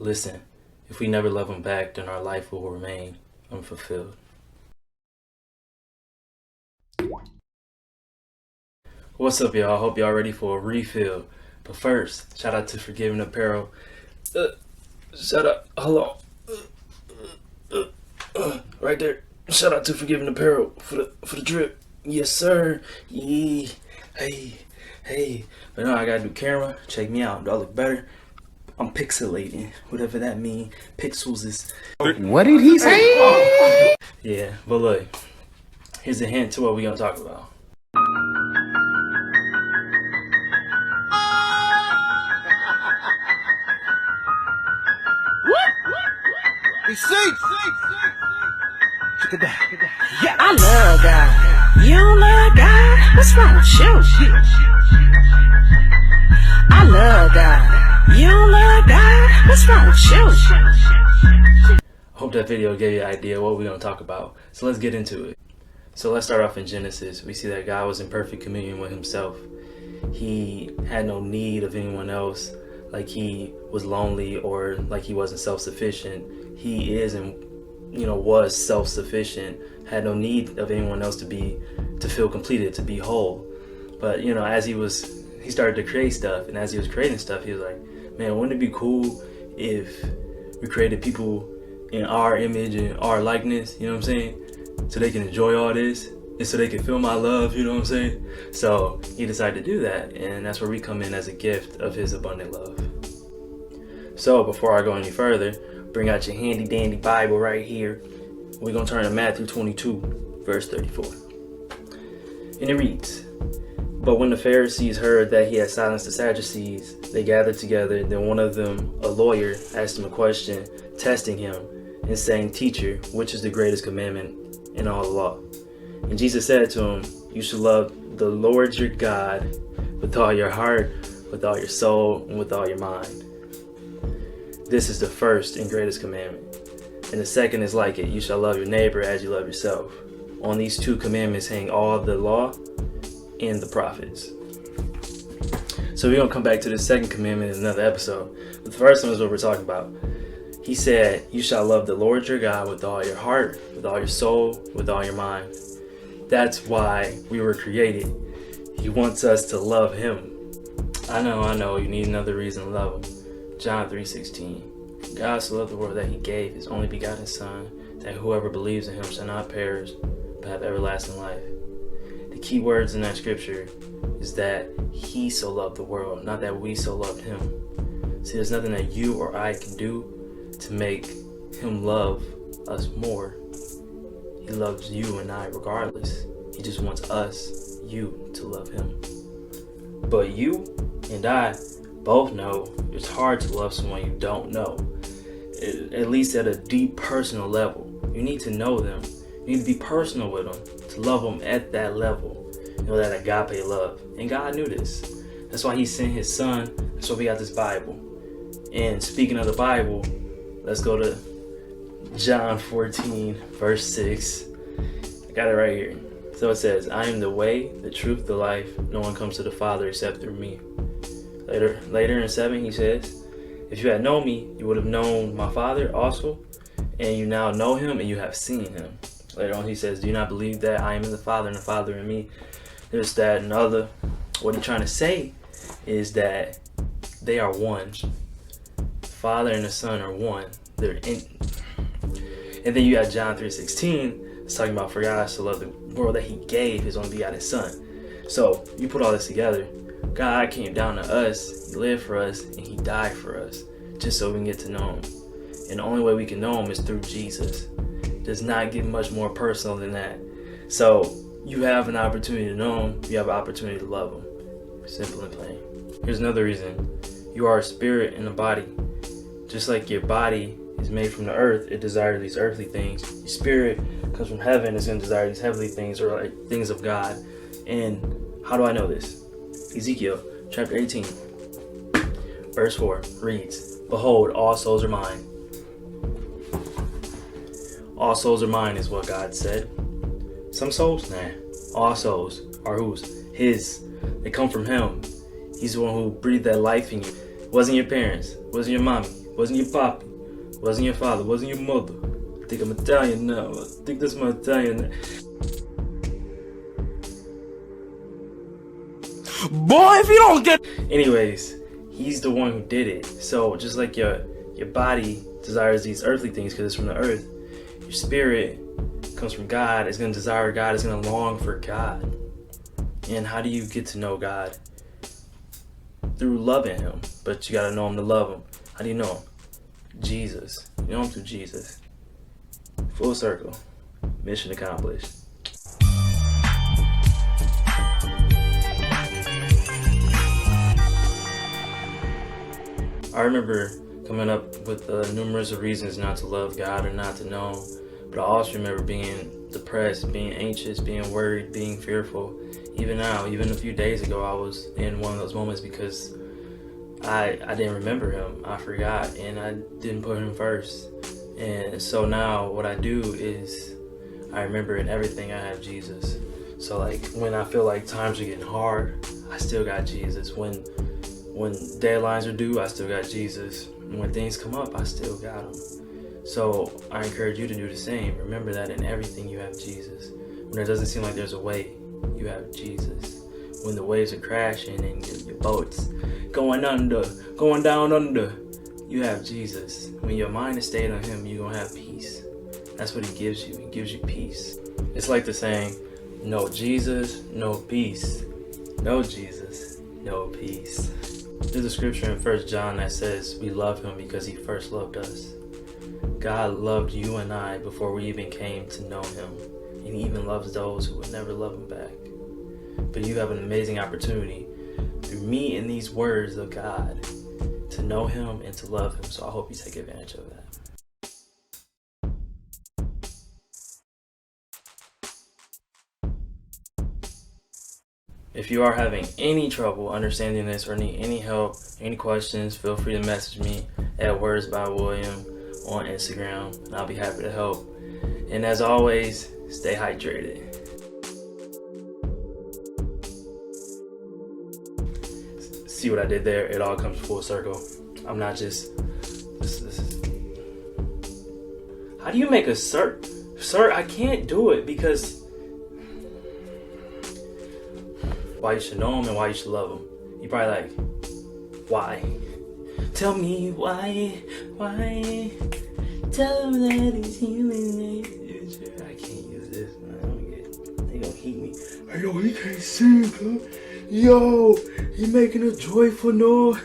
Listen, if we never love him back, then our life will remain unfulfilled. What's up, y'all? Hope y'all ready for a refill. But first, shout out to Forgiving Apparel. Shout out, hold on. Right there. Shout out to Forgiving Apparel for the drip. Yes, sir. Yeah. Hey. But no, I gotta do camera. Check me out. Do I look better? I'm pixelating. Whatever that means. Pixels is... What did he say? Yeah, but look. Here's a hint to what we're gonna talk about. Yeah, I love God. You don't love God? What's wrong with you? I love God. You don't love God? What's wrong with you? I hope that video gave you an idea what we're going to talk about. So let's get into it. So let's start off in Genesis. We see that God was in perfect communion with himself. He had no need of anyone else, like he was lonely or like he wasn't self-sufficient. He is and was self-sufficient, had no need of anyone else to feel completed, to be whole. But as he started to create stuff, and as he was creating stuff, he was like, man, wouldn't it be cool if we created people in our image and our likeness, you know what I'm saying? So they can enjoy all this and so they can feel my love, you know what I'm saying? So he decided to do that, and that's where we come in as a gift of his abundant love. So before I go any further, bring out your handy dandy Bible right here. We're going to turn to Matthew 22, verse 34. And it reads, "But when the Pharisees heard that he had silenced the Sadducees, they gathered together. Then one of them, a lawyer, asked him a question, testing him and saying, 'Teacher, which is the greatest commandment in all the law?' And Jesus said to him, 'You should love the Lord your God with all your heart, with all your soul, and with all your mind. This is the first and greatest commandment. And the second is like it. You shall love your neighbor as you love yourself. On these two commandments hang all the law and the prophets.'" So we're going to come back to the second commandment in another episode. But the first one is what we're talking about. He said, "You shall love the Lord your God with all your heart, with all your soul, with all your mind." That's why we were created. He wants us to love him. I know, you need another reason to love him. John 3:16. "God so loved the world that he gave his only begotten Son, that whoever believes in him shall not perish, but have everlasting life." The key words in that scripture is that he so loved the world, not that we so loved him. See, there's nothing that you or I can do to make him love us more. He loves you and I regardless. He just wants us, you, to love him. But you and I both know it's hard to love someone you don't know, at least at a deep personal level. You need to know them. You need to be personal with them to love them at that level. That agape love. And God knew this. That's why he sent his son. That's why we got this Bible. And speaking of the Bible, let's go to John 14, verse 6. I got it right here. So it says, "I am the way, the truth, the life. No one comes to the Father except through me." Later in 7, he says, "If you had known me, you would have known my Father also, and you now know him and you have seen him." Later on he says, "Do you not believe that I am in the Father and the Father in me?" There's that and other. What he's trying to say is that they are one. The Father and the Son are one. They're in. And then you got John 3:16. It's talking about, "For God so loved the world that he gave his only begotten Son." So you put all this together. God came down to us, he lived for us, and he died for us, just so we can get to know him. And the only way we can know him is through Jesus. It does not get much more personal than that. So you have an opportunity to know him, you have an opportunity to love him. Simple and plain. Here's another reason. You are a spirit and a body. Just like your body is made from the earth, it desires these earthly things. Your spirit comes from heaven, it's going to desire these heavenly things, or like things of God. And how do I know this? Ezekiel chapter 18, verse 4 reads, "Behold, all souls are mine." All souls are mine is what God said. Some souls? Nah. All souls are whose? His. They come from him. He's the one who breathed that life in you. It wasn't your parents. It wasn't your mommy. It Wasn't your poppy. Wasn't your father. Wasn't your mother. I think I'm Italian now. I think that's my Italian. Boy, if you don't get... Anyways, he's the one who did it. So just like your body desires these earthly things because it's from the earth, your spirit comes from God. It's going to desire God. It's going to long for God. And how do you get to know God? Through loving him. But you got to know him to love him. How do you know him? Jesus. You know him through Jesus. Full circle. Mission accomplished. I remember coming up with numerous reasons not to love God or not to know him. But I also remember being depressed, being anxious, being worried, being fearful. Even now, even a few days ago, I was in one of those moments because I didn't remember him. I forgot and I didn't put him first. And so now what I do is I remember in everything I have Jesus. So like when I feel like times are getting hard, I still got Jesus. When deadlines are due, I still got Jesus. When things come up, I still got him. So I encourage you to do the same. Remember that in everything you have Jesus. When it doesn't seem like there's a way, you have Jesus. When the waves are crashing and your boat's going under, going down under, you have Jesus. When your mind is stayed on him, you're going to have peace. That's what he gives you. He gives you peace. It's like the saying, no Jesus, no peace. No Jesus, no peace. There's a scripture in 1 John that says we love him because he first loved us. God loved you and I before we even came to know him. And he even loves those who would never love him back. But you have an amazing opportunity through me and these words of God to know him and to love him. So I hope you take advantage of that. If you are having any trouble understanding this or need any help, any questions, feel free to message me at Words by William on Instagram, and I'll be happy to help. And as always, stay hydrated. See what I did there? It all comes full circle. I'm not just... This is... How do you make a sir? Sir, I can't do it because... Why you should know him and why you should love him. You probably like, why? Tell me why? Tell him that he's human. I can't use this, man. I don't get it. They gonna heat me. Hey, yo, he can't sing, huh? Yo, he making a joyful noise.